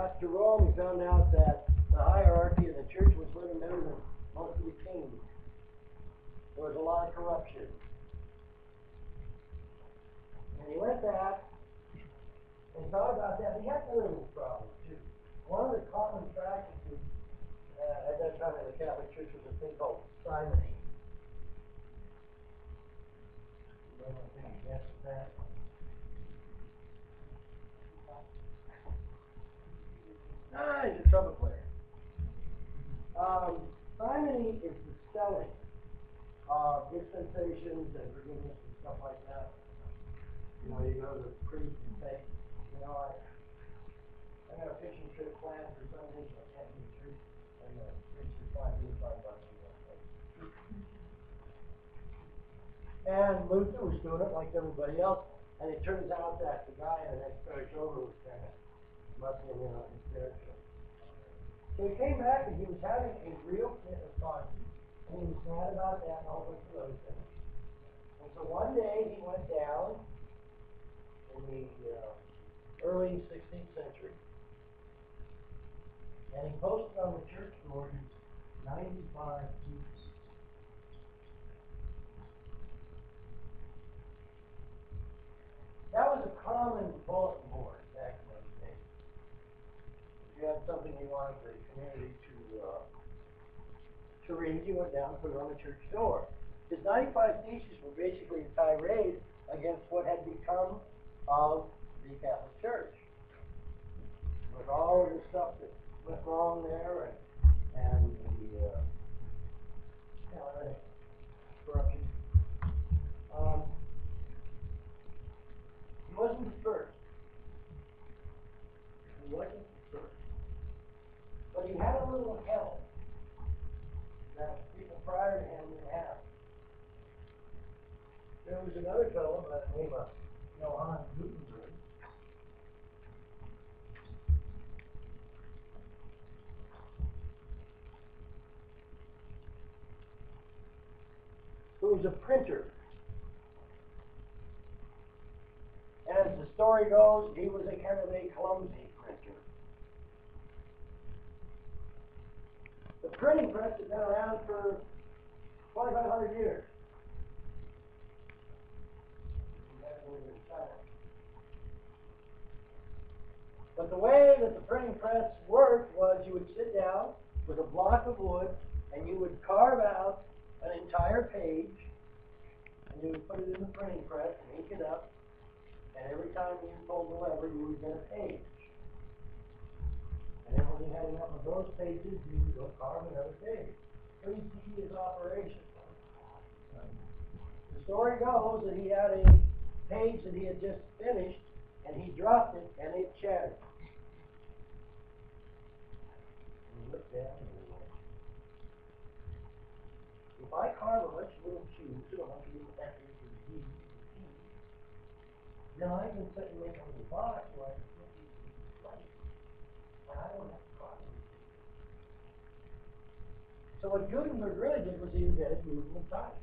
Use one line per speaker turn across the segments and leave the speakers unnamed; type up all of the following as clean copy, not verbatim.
got to Rome, he found out that the hierarchy of the church was little better than most of the kings. There was a lot of corruption. And he went back and thought about that. He had other little problems too. One of the common practices at that time in the Catholic Church was a thing called simony. You know what thing against that? He's a trumpet player. Simony is the selling of dispensations and forgiveness and stuff like that. You know, you go to the priest and say, you know, I got a fishing trip planned for Sunday, so I can't be church. And the priest replied, $5 And Luther was doing it like everybody else, and it turns out that the guy in the next parish over was kind of muscling in on his spiritual. So he came back and he was having a real fit of conscience, and he was mad about that and all bunch of other things. And so one day he went down in the early 16th century, and he posted on the church door his 95 theses. That was a common bulletin board back in those days. If you had something you wanted the community to read, you went down and put it on the church door. His 95 theses were basically a tirade against what had become of the Catholic Church. With all of the stuff that went wrong there and the corruption. He wasn't the first. He wasn't the first. But he had a little help that people prior to him didn't have. There was another fellow by the name of Johann Gutenberg. Who was a printer. And as the story goes, he was a kind of a clumsy printer. The printing press had been around for 2,500 years. But the way that the printing press worked was you would sit down with a block of wood and you would carve out an entire page and you would put it in the printing press and ink it up, and every time you pulled the lever you would get a page. And then when you had enough of those pages, you would go carve another page. Pretty tedious operation. The story goes that he had a page that he had just finished, and he dropped it, and it shattered. And he looked down and he went, if I carve a bunch of little cubes, a bunch of little F's and D's and P's, then I can sit and make a little box where I can put these in place. And I don't have to carve them. So what Gutenberg really did was he invented movable type.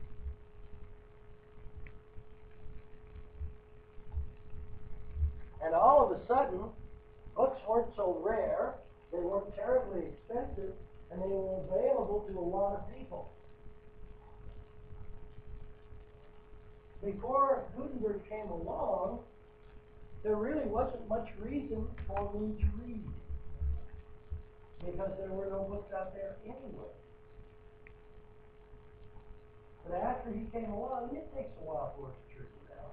And all of a sudden, books weren't so rare, they weren't terribly expensive, and they were available to a lot of people. Before Gutenberg came along, there really wasn't much reason for me to read, because there were no books out there anyway. But after he came along, it takes a while for us to trickle down.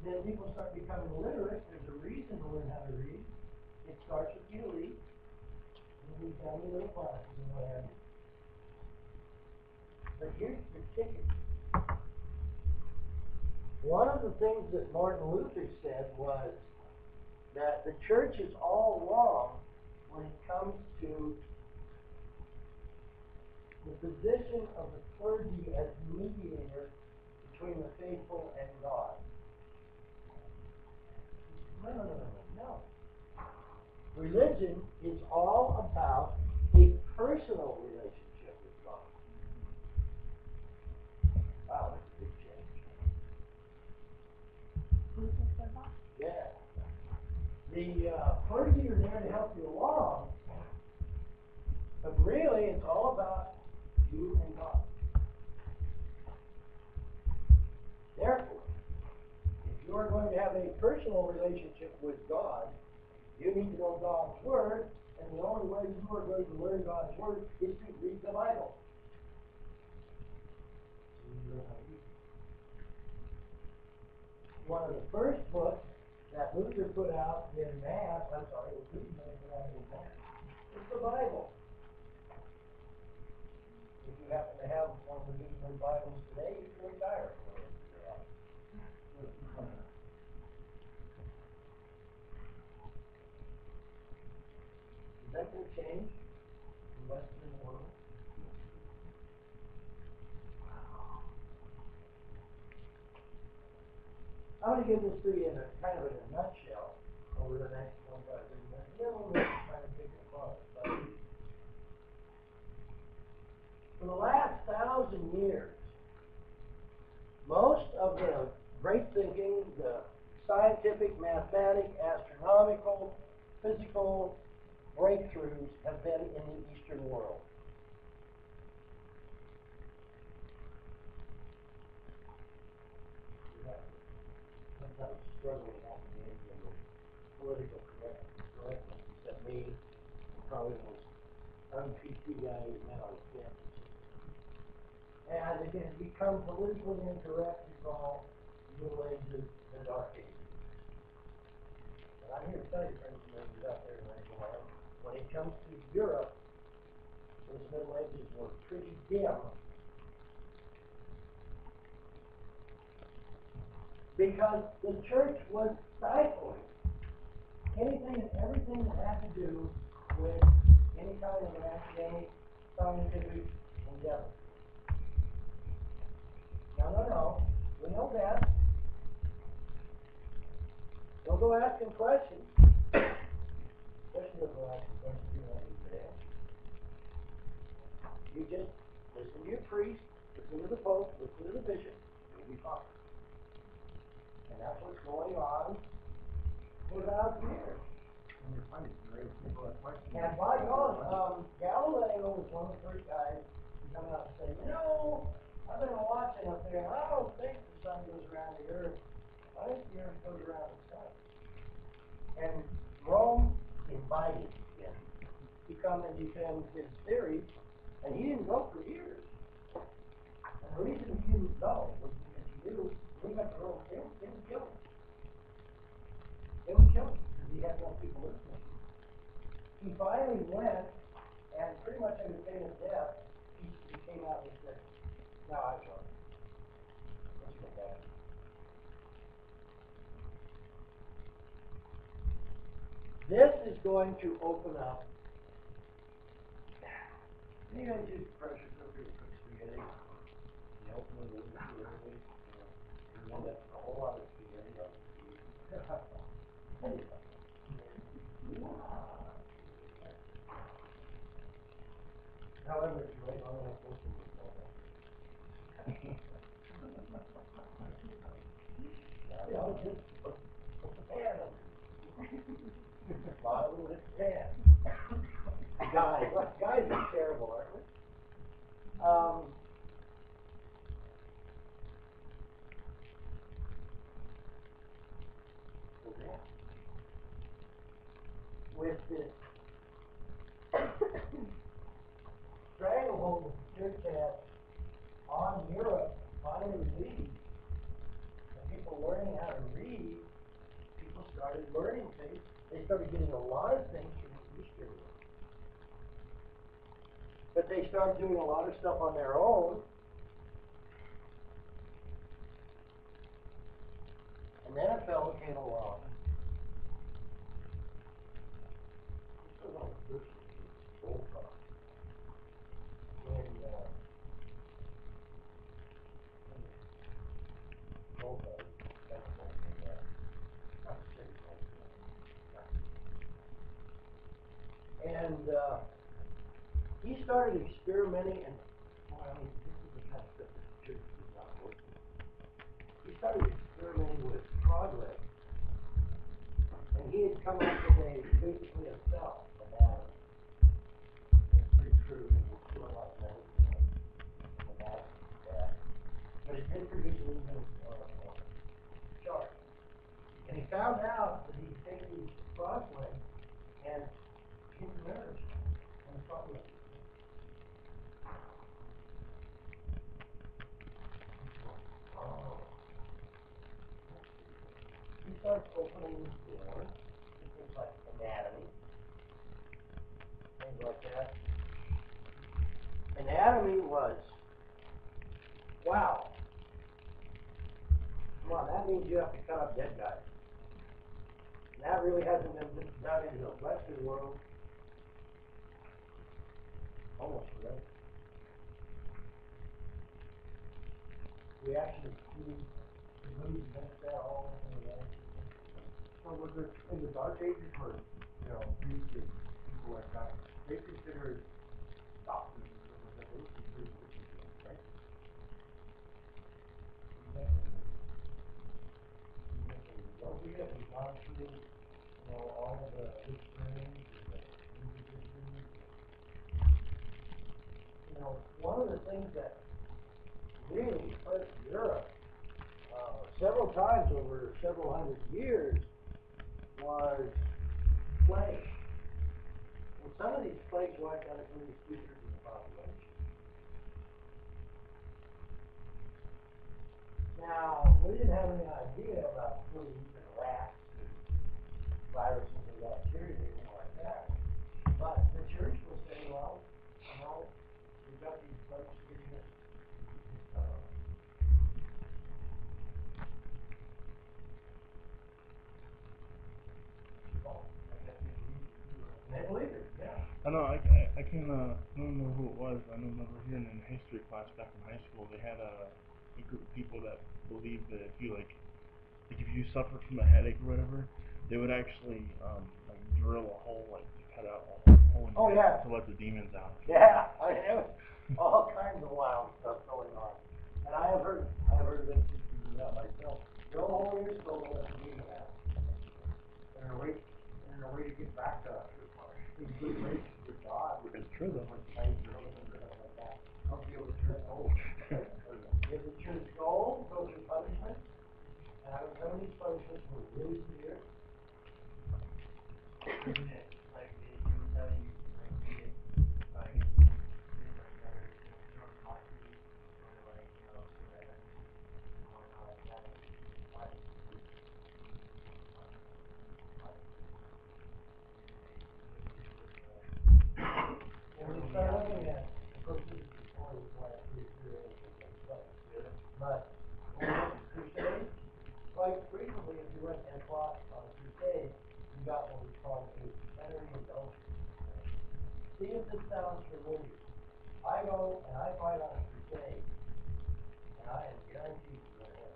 Then people start becoming literate. There's a reason to learn how to read. It starts with you read. And we've done the little classes and what have you. But here's the kicker. One of the things that Martin Luther said was that the church is all wrong when it comes to the position of the clergy as mediator between the faithful and God. No. Religion is all about a personal relationship with God. Wow, that's a big change. Yeah. The clergy are there to help you along, but really it's all about you and God. Therefore, if you are going to have a personal relationship with God, you need to know God's Word, and the only way you are going to learn God's Word is to read the Bible. One of the first books that Luther put out in Mass, it was Luther put out in Mass, is the Bible. If you happen to have one of the Lutheran Bibles today, you can retire. Is that going to change in the Western world? I'm going to give this to you in a kind of in a nutshell over the next 25 minutes. And then we'll kind of take it apart. But for the last 1,000 years, most of the great thinking, the scientific, mathematic, astronomical, physical breakthroughs have been in the Eastern world. Sometimes struggling with the political correctness that me, and probably the most un-PC guy who's met on campus. And it has become politically incorrect to call the Middle Ages the Dark Ages. And I'm here to tell you, friends, and ladies out there in American land, when it comes to Europe, those Middle Ages were pretty dim. Because the church was stifling anything and everything that had to do with any kind of an academic, scientific endeavor. No. We know that. Don't go asking questions. Especially don't go asking questions you don't need to ask. You just listen to your priest, listen to the pope, listen to the bishop, you'll be fine. And that's what's going on for 1,000 years. And by God, Galileo was one of the first guys to come out and say, I've been watching up there, and I don't think the sun goes around the earth. I think the earth goes around the sun. And Rome invited him to come and defend his theory, and he didn't go for years. And the reason he didn't go was because he knew when he got to Rome, they would kill him. They would kill him because he had no people listening. He finally went, and pretty much under pain of death, he came out and he said, "No, I joined. Let's go back." This is going to open up. You guys use pressure cooker to cook spaghetti? You open it a little early, and you end up with a whole lot of spaghetti on the speed. However, it's right on that portion of the just put the pan on. Bottom with the pan. Guys are terrible, aren't we? With this stranglehold that the church had on Europe finally leave, and people learning how to read, people started learning things. They started getting a lot of things from the Eastern world. But they started doing a lot of stuff on their own. And then a fellow came along. This was one of the first old talk. And he started experimenting, and this is the kind of stuff that the church does not work with. He started experimenting with progress, and And he had come up with basically a cell anatomy. It's pretty true. It's still like that. Yeah. But it did produce a little bit of chart. And he found out that he could take these crossways and hit the nerves and the problem. Oh. He starts opening this door. Things like anatomy. Things like that. Anatomy was, wow. Come on, that means you have to cut up dead guys. And that really hasn't been done in the Western world almost forever. We actually see the movies against that all in the way.
So was it in the Dark Ages where, priests and people like that, they considered doctors and stuff like that, they were considered witches, right?
Don't forget, we've gone through, all of the extremes, one of the things that really hurt Europe several times over several hundred years was plague. And some of these plagues wiped out as many speakers in the population. Now, we didn't have any idea about fleas and rats and viruses and bacteria and anything like that. But the church will say, well, we've got these folks getting this. They believe it, yeah.
I know, I can, I don't know who it was. I remember hearing in history class back in high school, they had a group of people that believed that if you, if you suffered from a headache or whatever, they would actually, drill a hole, cut out a hole in your head to let the demons out.
Yeah, there was all kinds of wild stuff going on. And I have heard of them do that myself. Drill a hole in your skull and let the demon out. And a way to get back to a good relationship with God.
It's true though.
Don't be able to turn gold. If it turns gold, go through punishment. And some of these punishments were really severe.
Isn't it like they would tell you different monsters or going on like that?
When you start looking at, of course, this is before we went through but when we went to crusade, quite frequently, if you went and fought on a crusade, you got what we call a plenary indulgence. See if this sounds familiar. I go and I fight on a crusade, and I am guaranteed to go ahead.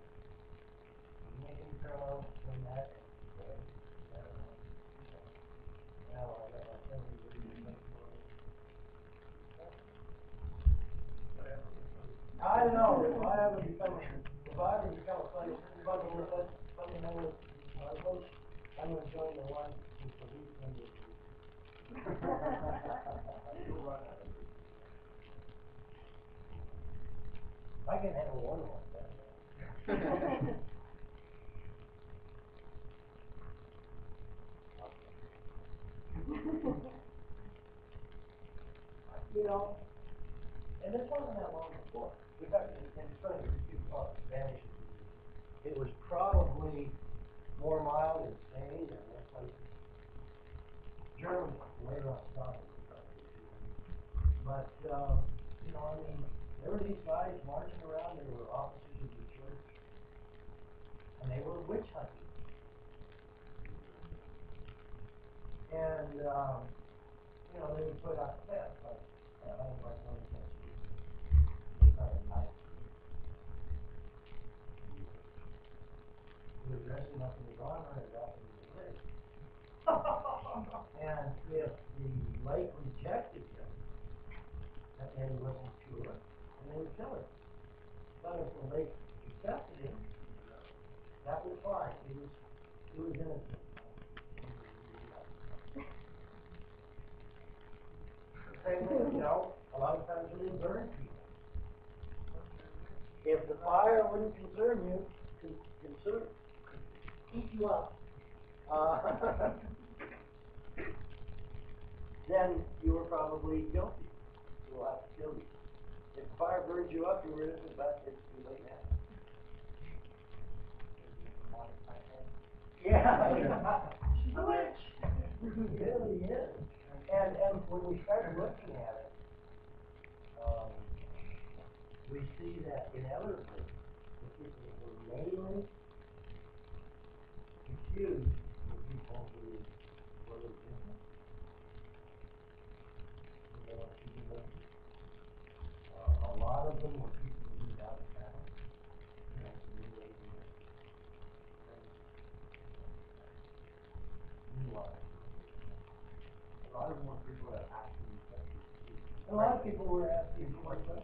You make any parallels between that and crusade? I don't know. Now I got my 70 years. I know, if I ever become a fundamentalist Muslim, I'm going to join the one who believes in the You'll run out of it. I can handle one like that. And this wasn't that long before. In fact, it's funny, you call it Spanish. It was probably more mild in Spain than most places. Germany, later on, but, there were these guys marching around, they were officers of the church, and they were witch hunting. And, they would put out tests, like, I don't know if I test you. They kind of nice. They were dressing up in his armor and dropping in the lake. And if the lake rejected him, that man wasn't pure, and they would kill him. But if the lake accepted him, that was fine. He was innocent. same thing, you know, a lot of times when they burn people. If the fire wouldn't concern you, eat you up, then you were probably guilty. We'll have to kill you. If the fire burns you up, you're innocent, but it's too late now. Yeah. Switch. It really is. And when we start looking at it, we see that inevitably the people that were mainly confused were people who were legitimate. And they were to be living. A lot of them were people who lived out of town. You know, relating with friends. Meanwhile, a lot of them were people that actually accepted. A lot of people were asking questions.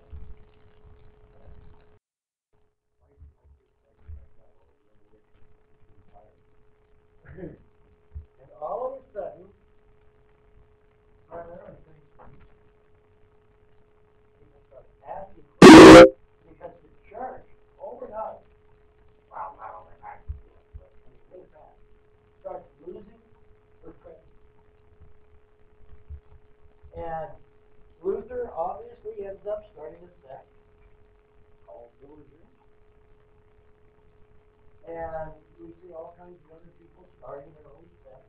And all of a sudden, primarily people start asking questions because the church overnight, well, not overnight, but really fast, starts losing her credibility. And Luther obviously ends up starting a sect called the Lutherans. And we see all kinds of other people starting their own sects.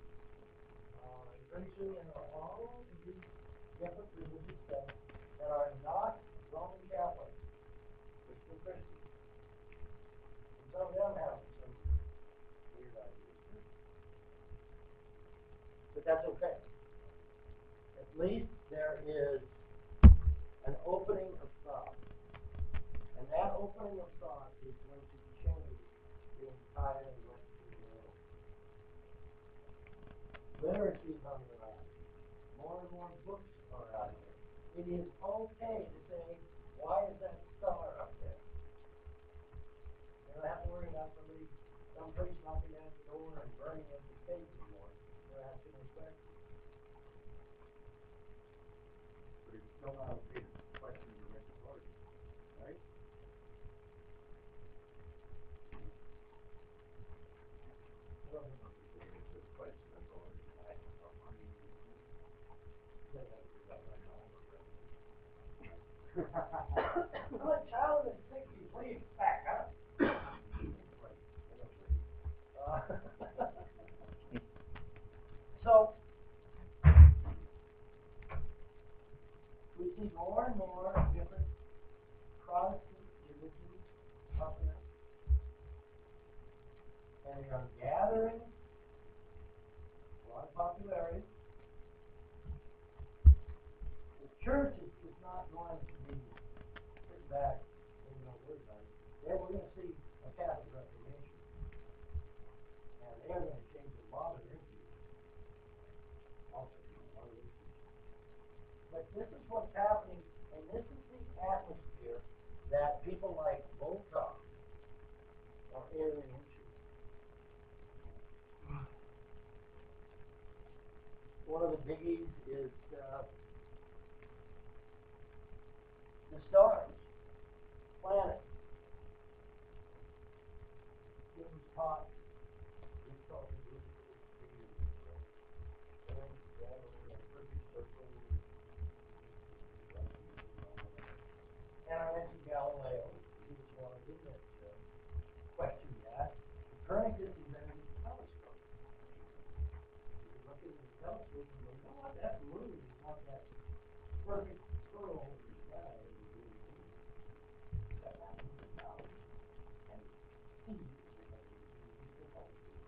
Pretty soon there are all of these different religious sects that are not Roman Catholics. They're still Christians. And some of them have some weird ideas too. But that's okay. At least there is an opening of thought. And that opening of thought is going to change the entire Western world. Literacy is on the rise. More and more books are out there. It is okay to say, why is that star up there? You don't have to worry about some priest knocking down the door and burning at the stake anymore. You don't have too many questions. But it's still not a big question to get started, right? I don't know if it's a question that's already asked. I mean, you have to figure out right now. I'm a child in the 60s. What do you expect, huh? So, we see more and more different Protestant religions popping up. And they are gathering a lot of popularity. The church is not going to be sitting back and not worried about it. We're going to see a Catholic Reformation. And they're going to change a lot of their views. Also, a lot of their views. But this is what's happening, and this is the atmosphere that people like Voltaire are entering into. One of the biggies is the stars, planets. It was taught, we call it the perfect circle. And I mentioned Galileo. He was one of them that questioned that. Copernicus invented the telescope. You look at the telescope and go, you know what, that moon is not that perfect curl in the sky. That happens in now. And see, because it's the telescope.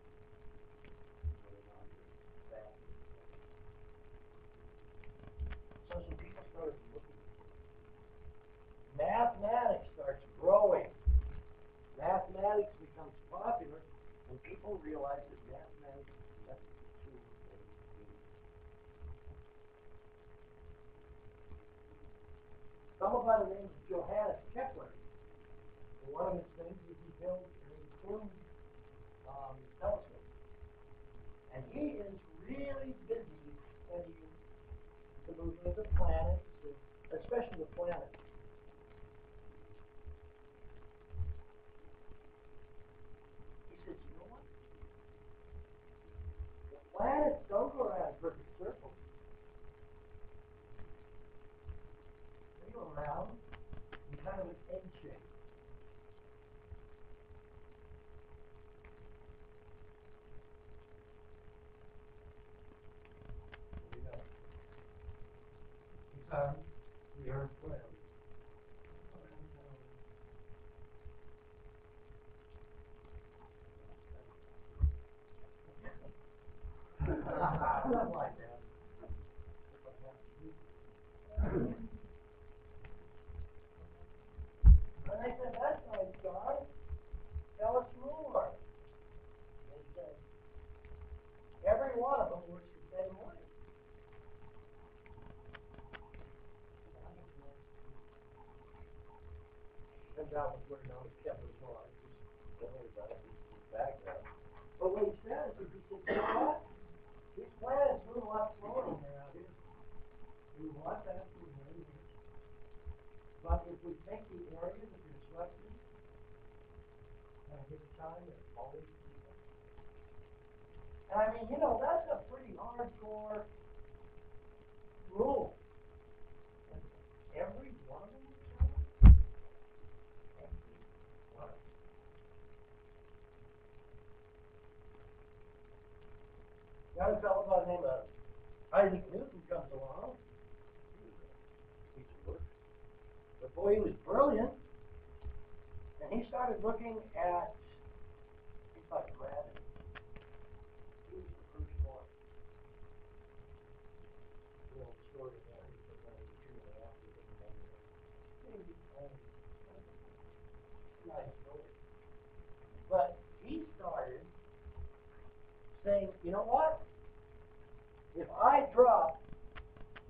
So some people started looking. Mathematics starts growing. Mathematics becomes popular, and people realize that mathematics is just a tool for human. Someone by the name of Johannes Kepler, one of his things is he built an improved telescope. And he is really busy studying the moon. movement of the planets, especially the planets. He says, you know what? The planets don't go around in perfect circles. They go around in kind of an egg shape. Because the earth flips. Not like that. And I said, that's nice, God. Tell us more. They said, every one of them works the same way. Turns out we're known as Kepler's law. Don't worry about it. It's background. But what he says is, he said, you know what? These planets move a lot slower than they're out here. We want that to be very rich. But if we take the area that you're selected, and give it time, there's always people. And I mean, you know, that's a pretty hardcore rule. And every one of them is wrong. Every one of them. Got a fellow by the name of Isaac Newton comes along. He was a piece of work. But boy, he was brilliant. And he started looking at things like gravity. He was the first one. The old story about him for one of the two and a half years of the nice story. But he started saying, you know what? If I drop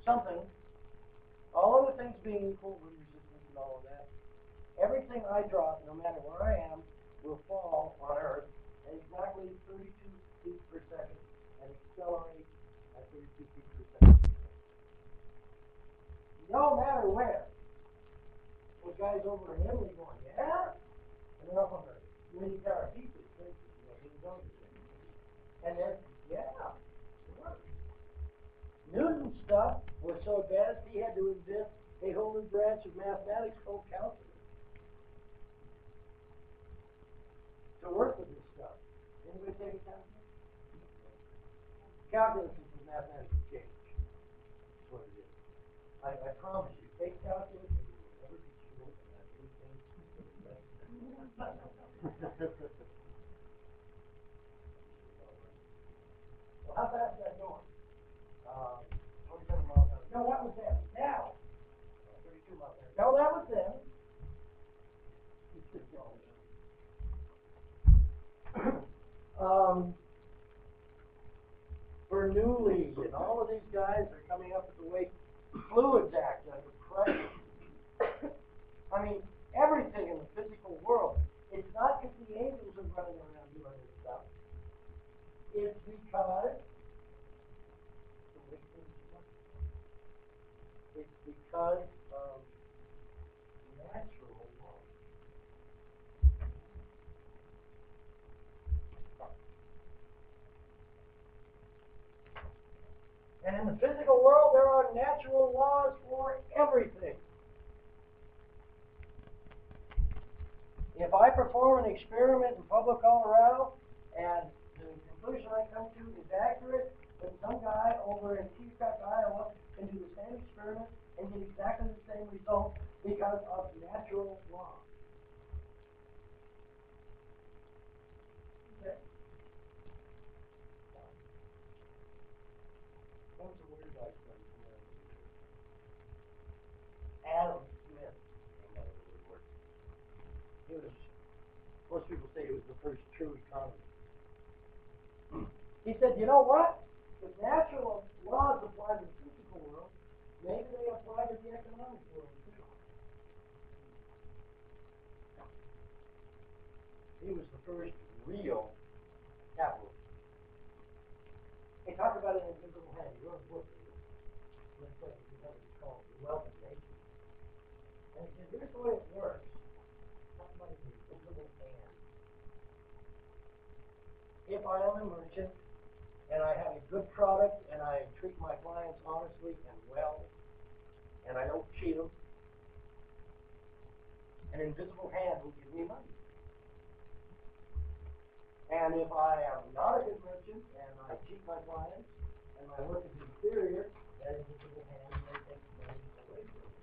something, all other things being equal, with resistance and all of that, everything I drop, no matter where I am, will fall on Earth at exactly 32 feet per second and accelerate at 32 feet per second. No matter where. Those guys over in Italy going, yeah? And they're up on the military pieces, and then, yeah, sure. Newton's stuff was so advanced he had to invent a whole new branch of mathematics called calculus to work with this stuff. Anybody take a calculus? Calculus is the mathematics of change. That's what it is. I promise you, take calculus and you will never be sure about anything. Well, how fast is that going? 27 miles an hour. No, that was them. Now. 32 miles an hour. No, that was them. Bernoulli and all of these guys are coming up with the way fluids act under pressure. I mean, everything in the physical world. It's not because the angels are running around doing this stuff. It's because of natural law. And in the physical world, there are natural laws for everything. If I perform an experiment in Pueblo, Colorado, and the conclusion I come to is accurate, then some guy over in Keokuk, Iowa, can do the same experiment and get exactly the same result because of natural law. Okay. What was the word I studied? Adam Smith came up with the word. He was, most people say he was the first true economist. He said, you know what? If natural laws apply to the physical world, maybe they apply to the economic world too. He was the first real capitalist. He talked about it in Invisible Hand. He wrote a book. let's say, it's called the Wealth of Nations. And he said, here's the way it works. Not by the invisible hand. If I am a merchant, and I have a good product, and I treat my clients honestly and well, and I don't cheat them, an invisible hand will give me money. And if I am not a good merchant, and I cheat my clients, and my work is inferior, that invisible hand may take money away from me.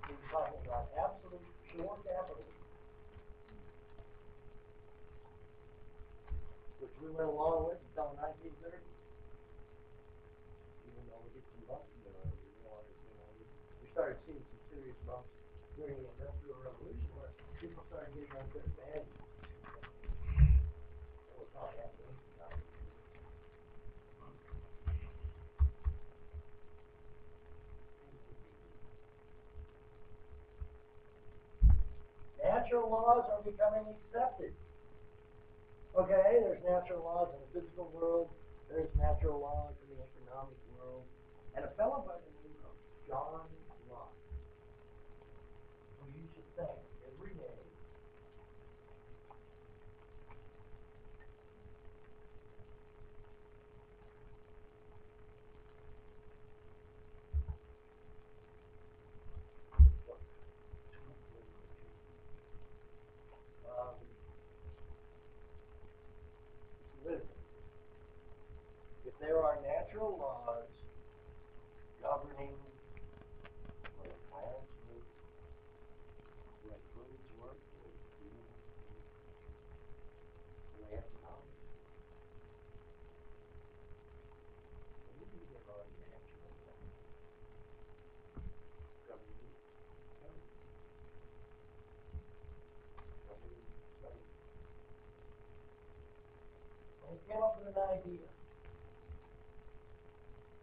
He's talking about absolute pure capitalism, which we went along with until 1930. Even though we did some bumps in there, we started seeing some serious bumps during the Industrial Revolution where people started getting unfair advantages. That was how it happened. Natural laws are becoming accepted. Okay, there's natural laws in the physical world, there's natural laws in the economic world, and a fellow by the name of John Locke, who you should thank every day. Wisdom. If there are natural laws governing where plants move, where foods work, where humans move, where economics, maybe there are natural laws governing government. And he came up with an idea.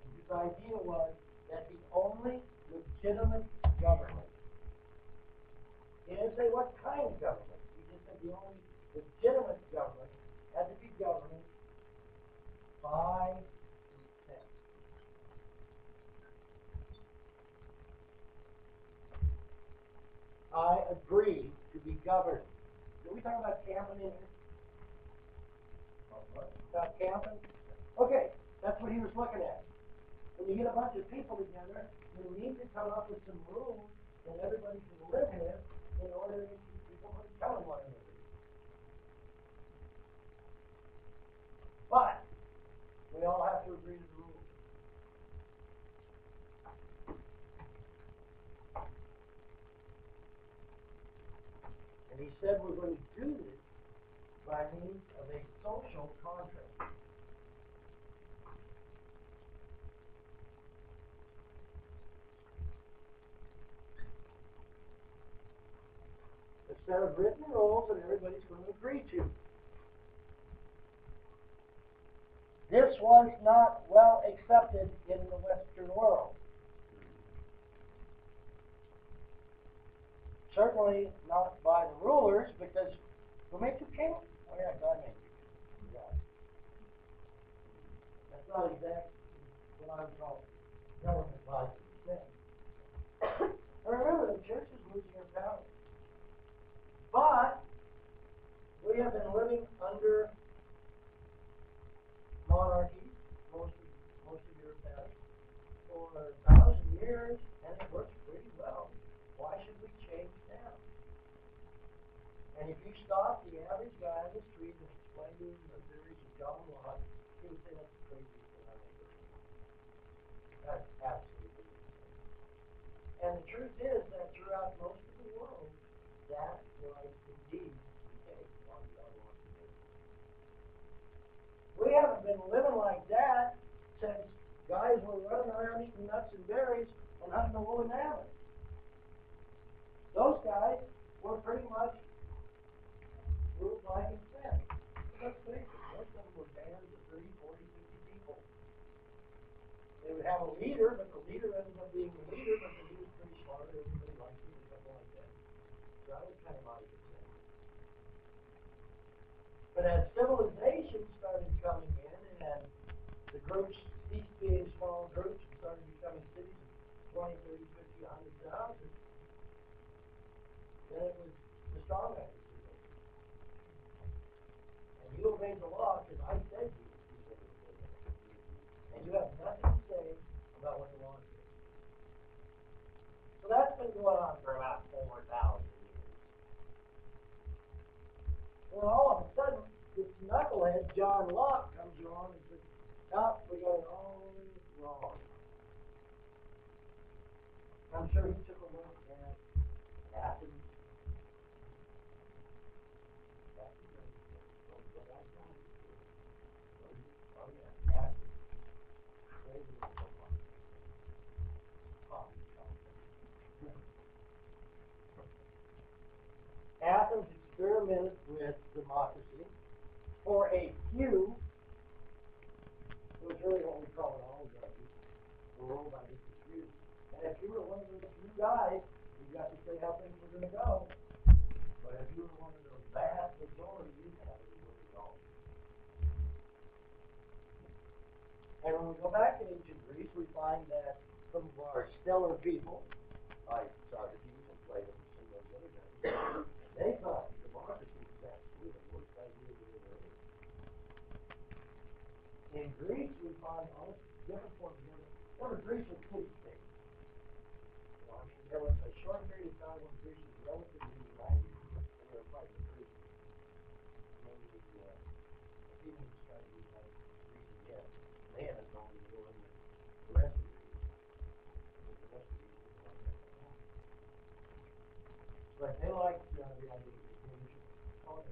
And his idea was that the only legitimate government, he didn't say what kind of government, he just said the only legitimate government had to be governed by consent. I agree to be governed. Are we talking about camping in here? About camping? Okay, that's what he was looking at. When you get a bunch of people together, you need to come up with some rules that everybody can live in order to keep people from killing one another. But we all have to agree to the rules. And he said we're going to do this by means of a social contract. A set of written rules that everybody's going to agree to. This was not well accepted in the Western world. Certainly not by the rulers, because who makes you king? Oh yeah, God made you. God. That's not exactly what I would call government by consent. Remember, the church is losing her power. But we have been living under monarchy, most of Europe has, for 1,000 years, and it works pretty well. Why should we change now? And if you stop the average guy on the street and explain to him the theories of John Locke, he would say that's the craziest thing I've ever heard. That's absolutely insane. And the truth is that throughout most of the world, that was indeed the case on John Locke's day. We haven't been living like that since guys were running around eating nuts and berries and hunting the woolly mammoth. Those guys were pretty much ruled by consent. Let's face it, most of them were bands of 30, 40, 50 people. They would have a leader, but the leader ended up being the leader, but he was pretty smart, everybody liked him, or something like that. So that was kind of out of consent. But as civilization started coming in, and the groups ceased being small groups and started 20, 30, 50, 100,000, then it was the strong man. And you obeyed the law because I said you obeyed the law. And you have nothing to say about what the law says. So that's been going on for about 4,000 years. Well, all of a sudden, this knucklehead John Locke comes along and says, "No, we got it all wrong." I'm sure he took a look at Athens. Athens experimented with democracy for a few. It was really what we call an oligarchy, ruled by just a few. And if you were one of those few guys, you got to say how things were going to go. But if you were one of those vast majority, you didn't have anywhere to go. And when we go back to ancient Greece, we find that some of our stellar people, like Socrates and Plato and some of those other guys, they thought democracy was actually the worst idea that ever heard. In Greece, we find all different forms of government. Remember, Greece was pretty big. You know, I mean, there was a short period of time when Greece was relatively united, and they were fighting pretty. When the Athenians tried to unite Greece again, they ended up going to war with the rest of Greece. But the rest of Greece didn't want that to happen. But they liked the idea of called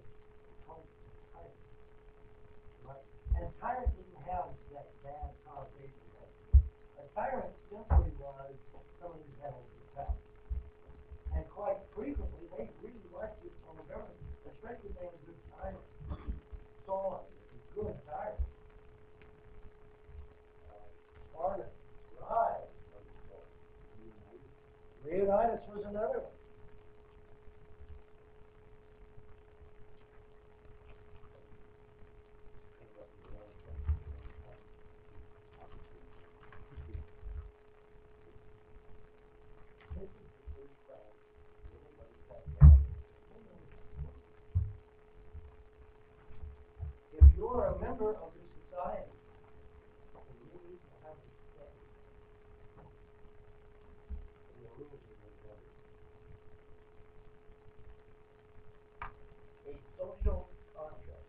tyrant. Right? And tyrant didn't have that bad connotation. A tyrant simply was somebody who had over power. And quite frequently, they really liked this form of government, especially if they had a good tyrant. Solon was a good tyrant. Sparta, Leonidas was another one. If you're a member of this society, you need to have respect for the rules of your government. A social contract.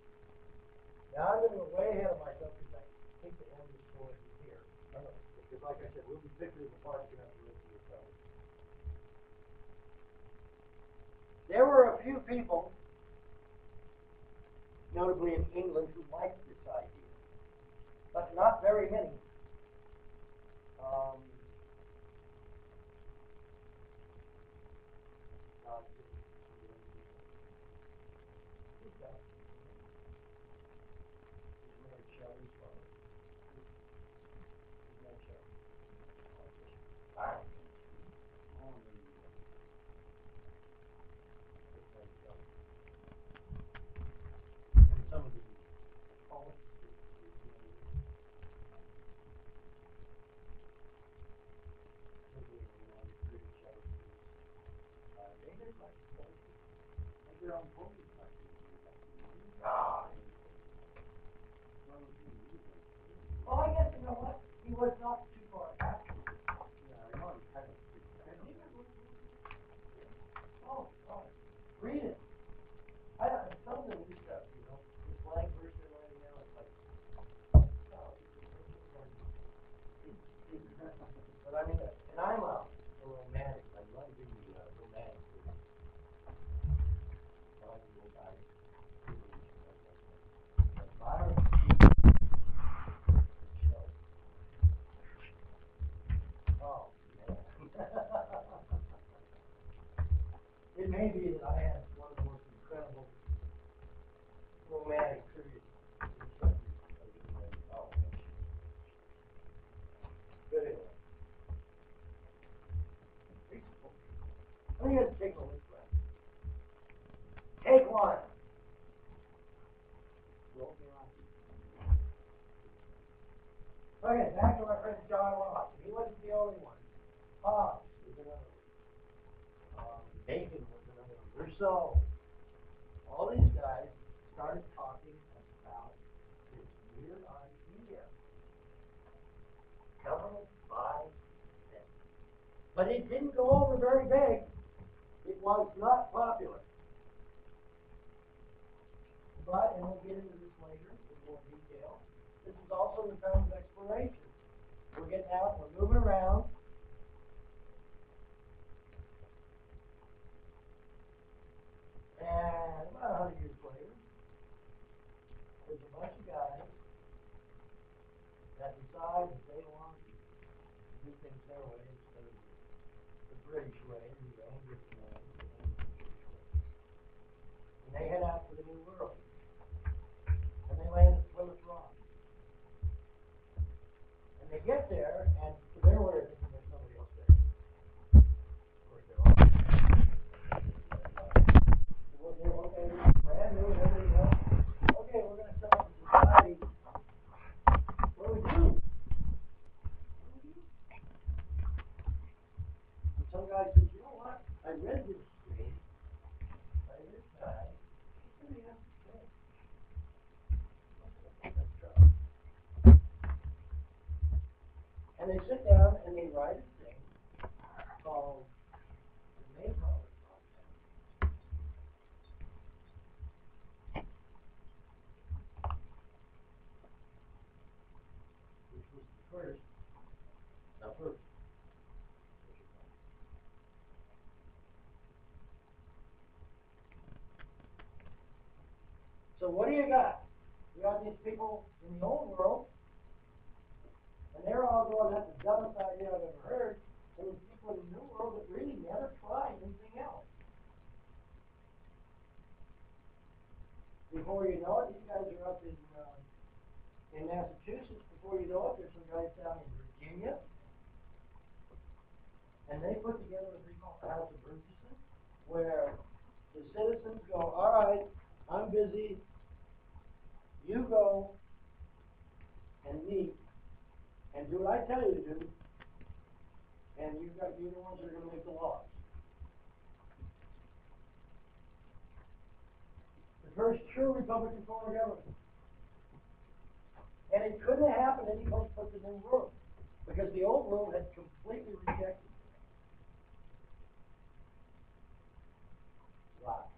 Now I'm going to go way ahead of myself because I think the end of the story is here. Because like I said, we'll be picking it apart throughout the rest of the story. There were a few people, notably in England, who liked this idea, but not very many. And some of the poets they did like poetry. Make their own poetry. Well, I guess you know what? He was not too far after. Yeah, I know he's kind of oh, God. Read it. I don't know, some of the new stuff, you know, the slang version they're writing now, it's like, oh, but I mean, and I'm a romantic. I love the romantic. I like the old guys. But violence. Oh, man. It may be that I had one of the most incredible romantic periods in the century of the human development. But anyway. I want you to take a look at it. Take one. Okay, back to my friend John Locke. He wasn't the only one. Hobbes was another one. Bacon was another one. Rousseau. All these guys started talking about this weird idea. Government by them. But it didn't go over very big. It was not popular. But, and we'll get into this later in more detail, this is also the time of exploration. We're getting out, we're moving around. And about 100 years later, there's a bunch of guys that decide that they want to do things their way instead of the British way, the Anglican way, the English way. And they head out to the New World. And they land at Plymouth Rock. And they get there, and to their way of thinking, there's nobody else there. Of course, they're all. Okay, this is brand new and everything else. Okay, we're going to set up a society. What do we do? And some guy says, you know what? I read this thing by this guy. What do you have to say? Let's try. And they sit down and they write a thing called the Mayflower Project. Which was the first. So what do you got? You got these people in the old world, and they're all going, that's the dumbest idea I've ever heard. And there's people in the new world that really never tried anything else. Before you know it, these guys are up in Massachusetts. Before you know it, there's some guys down in Virginia. And they put together what they call the House of Burgesses, where the citizens go, all right, I'm busy. You go and meet and do what I tell you to do, and you're the ones that are going to make the laws. The first true Republican form of government. And it couldn't have happened any place but the New World, because the old world had completely rejected it. Wow.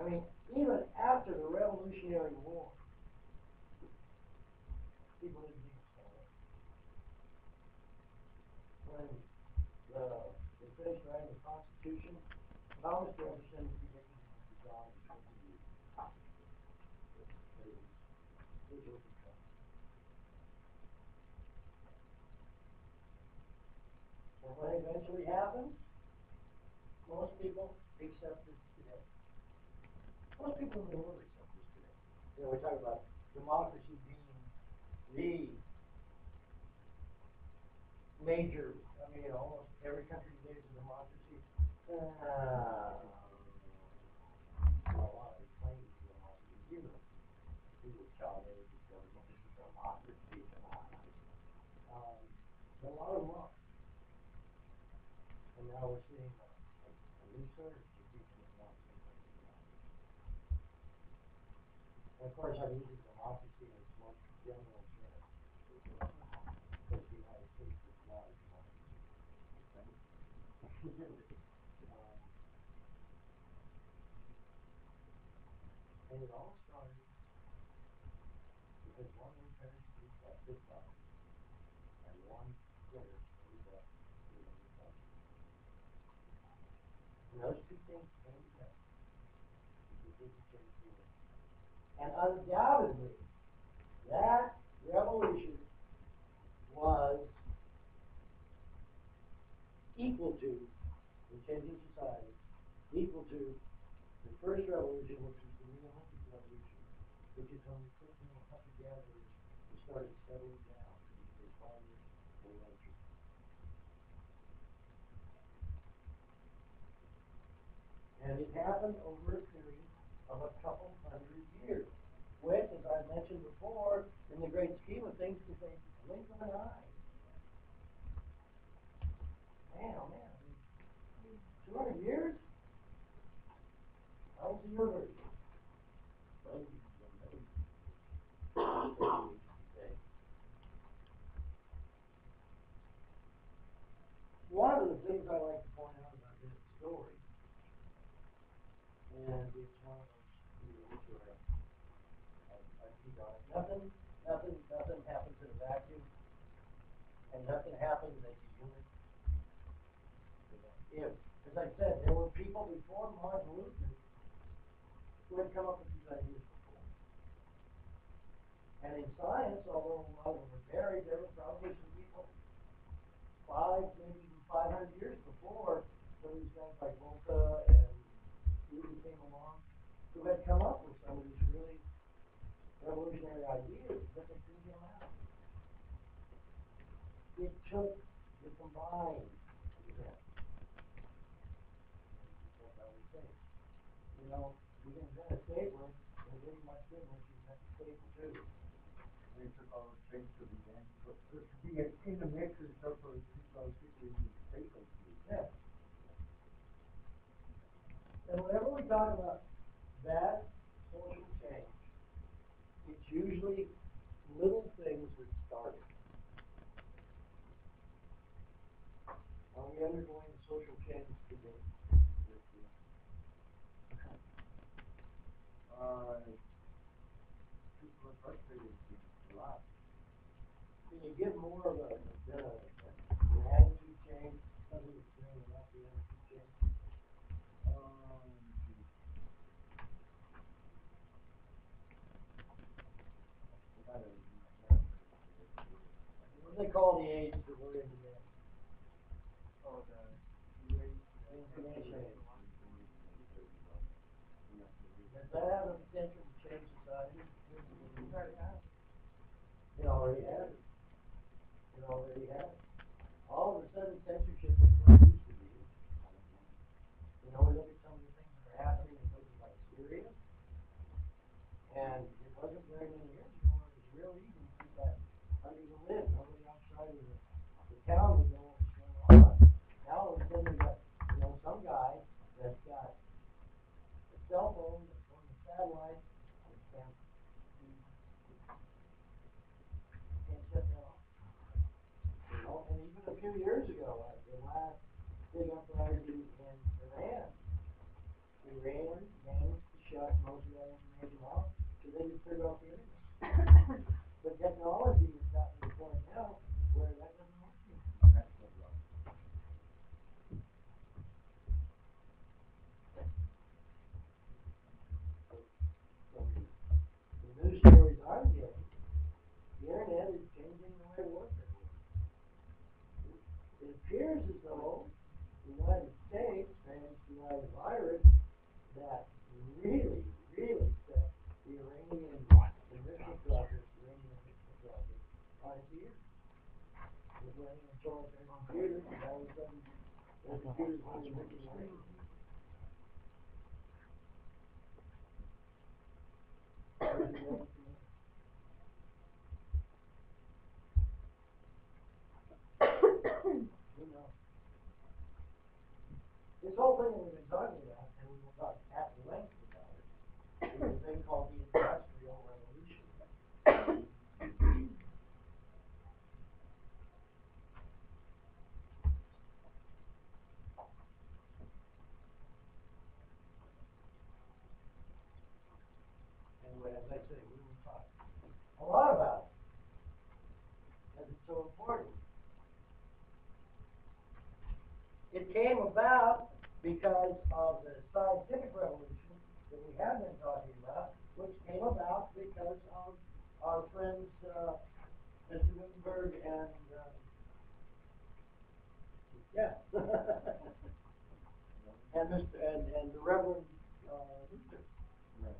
I mean, even after the Revolutionary War, people didn't think so. When they finished writing the Constitution, Thomas Jefferson predicted it would be gone in 20 years. But it was coming. And what eventually happened, most people accepted today. Most people in the world accept this today. You know, we talk about democracy being the major, I mean, you know, almost every country today is a democracy. A lot of claims to democracy. Even John Adams' government is a democracy. A lot of them are. And now we're seeing a new surge of people that want something. And of course, I'm using democracy in its most general sense. Because the United States is not a democracy. And it all started because one independent group got pissed off and one quitter ended up in the republic. And those two things came together. And undoubtedly, that revolution was equal to, in changing society, equal to the first revolution, which was the Neolithic Revolution, which is when we put little hunter-gatherers and started settling down to become farmers and ranchers. And it happened over a period of a couple hundred years, which, as I mentioned before, in the great scheme of things, is a blink of an eye. man, oh man, 200 years? How was the universe? One of the things I like to point out about this story, and it's one of those deals where I keep on it. Nothing happens in a vacuum, and nothing happens as you unit. If, as I said, there were people before Martin Luther who had come up with these ideas before. And in science, although a lot of them were buried, there were probably some people 500 years before some of these guys like Volta and Newton came along who had come up with some of these really revolutionary ideas, but they couldn't get them out. It took the combined event. That's how we say it. You know, you can invent a stapler, and it really much good once you invent a staple too.
They took all the things to the end. But in the mix and stuff for people using staples.
Yeah. And whenever we talk about bad social change, it's usually little things that start it. Are we undergoing social change today?
People are frustrated a lot.
Can you give more of an attitude change? Something that's bringing about the attitude change? What do they call the age that we're in today?
Oh, the
Information age. Does that have the potential to change society?
It already has.
It already has. It already has. All of a sudden, censorship is what it used to be. You know, we look at some of the things that are happening in places like Syria, and it wasn't very many years ago where it was real easy to keep that under the lid. Nobody outside of the town would know what was going on. Now all of a sudden we got, you know, some guy that's got a cell phone that's going to satellite and can't shut that off. You know, and even a few years ago, the last big uprising in Iran managed to shut most of that information off because they just turned off the internet. But technology has gotten to the point now where that doesn't work anymore.
That's so wrong.
So the news stories I'm getting, the internet is changing the way warfare works. It appears as though the United States managed to write a virus that really, really set the Iranian enrichment project on its ears. It was running on solitary computers, and all of a sudden, their computers were enriching uranium. Who knows? This whole thing that we've been talking about, and we will talk at length about it, is a thing called the Industrial Revolution. Anyway, as I say, we will talk a lot about it, because it's so important. It came about because of the scientific revolution that we have been talking about, which came about because of our friends, Mr. Gutenberg and, and the Reverend Luther.
Right.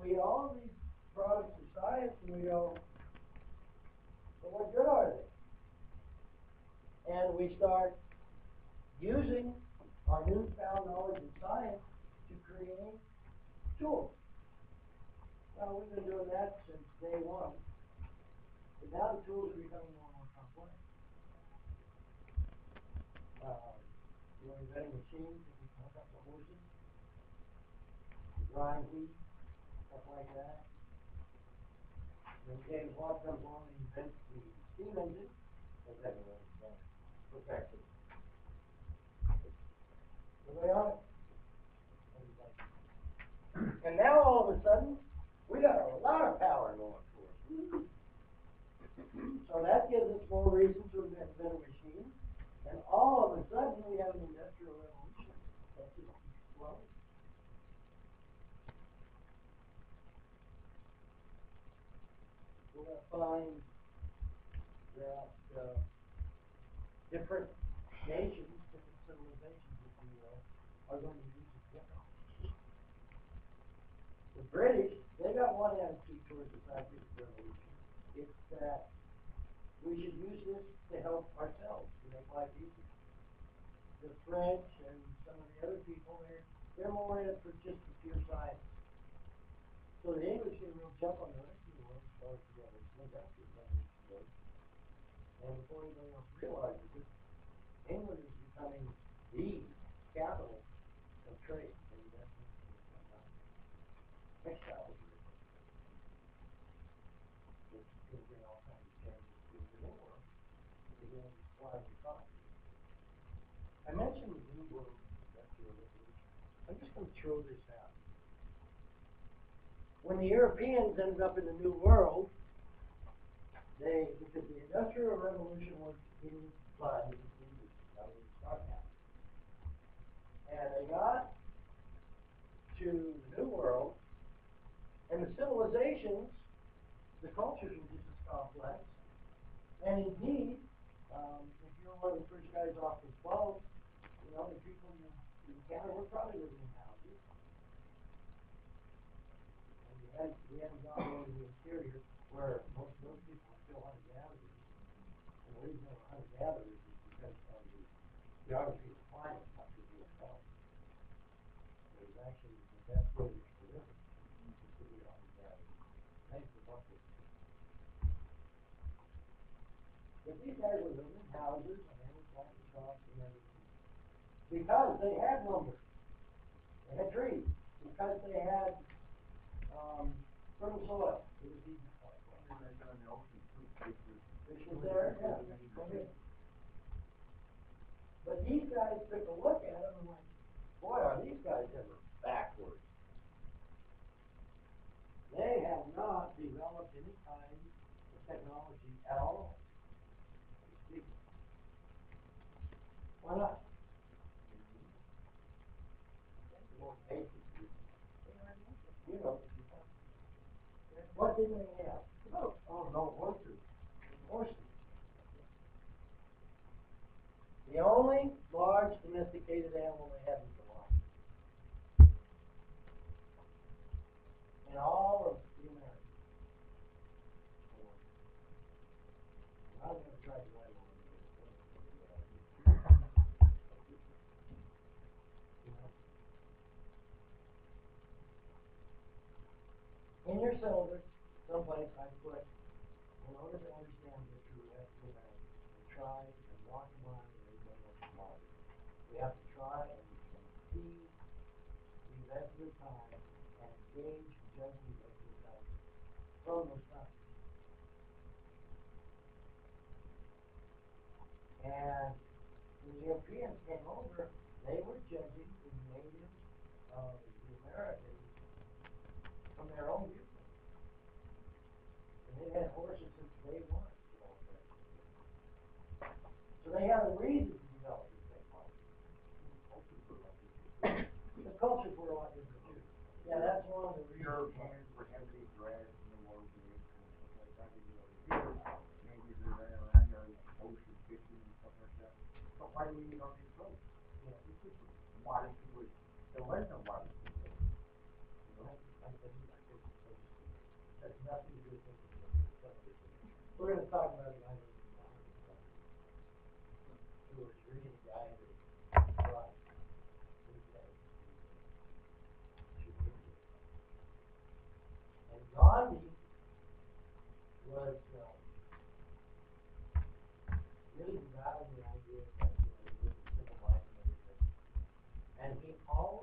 We all these products of science, and we go, well, what good are they? And we start using our newfound knowledge in science to create tools. Now, we've been doing that since day one. But now the tools are becoming more and more complex. We're inventing machines that can hook up to horses, to grind wheat, stuff like that. When James Watt comes along and invents the steam engine, that's everyone perfected. So they are. And now all of a sudden, we got a lot of power going for us. So that gives us more reason to invent better machines. And all of a sudden, we have an industrial revolution that just keeps flowing. We're going to find that different nations, different civilizations, if you will, are going to use it differently. The British, they got one attitude towards the scientific revolution. It's that we should use this to help ourselves, to make life easier. The French and some of the other people, they're more in it for just the pure science. So the English get a real jump on the rest of the world as far as the industrial revolution goes. And before anybody else realizes it, England is becoming the capital of trade and investment in textiles. It's going to bring all kinds of changes to the new world. Again, requires economy. I mentioned the new world and the industrial revolution. I'm just going to throw this out. When the Europeans ended up in the new world, because the industrial revolution was in bud, it was starting out. And they got to the new world, and the civilizations, the cultures were just as complex. And indeed, if you're one of the first guys off the boat, the people you encounter were probably living in houses. And we hadn't gone over to the interior where most of those people were still hunter-gatherers. And the reason they were hunter-gatherers is because of the geography of the climate, not because they were held. It was actually the best wilderness to live in, to be hunter-gatherers. Thanks to buffalo. But these guys were living in houses and they were planting crops and everything. Because they had lumber. They had trees. Because they had fertile soil. It was easy for them. Fish was there, yeah. But these guys took a look at them and went, boy, are these guys ever backwards. They have not developed any kind of technology at all. Why not? What did they have? Oh, no, horses. Horses. The only large domesticated animal they had was the lion. In all of the Americas. I'm going to try to ride one. In your syllabus, someplace I put, in order to understand history, we have to go back and try and walk a mile where everybody else is walking. We have to try and see the events of the time and gauge judgment of the time from those times. And when the Europeans came over, they were judging the natives of the Americans from their own viewpoint. And they had horses since day one. So they had a reason to develop this technology. The cultures were a lot different too. Yeah, that's one of the reasons.
Europeans were heavily dressed in the world and stuff like that. Maybe they ran around there ocean fishing and stuff like that. So why do we need all these boats? Yeah, this is why people, there was no why.
That's nothing to do with it. We're going to talk about it later. Who was really the guy that brought these guys to India. And Gandhi was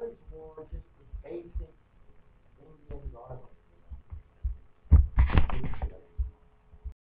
was more just the basic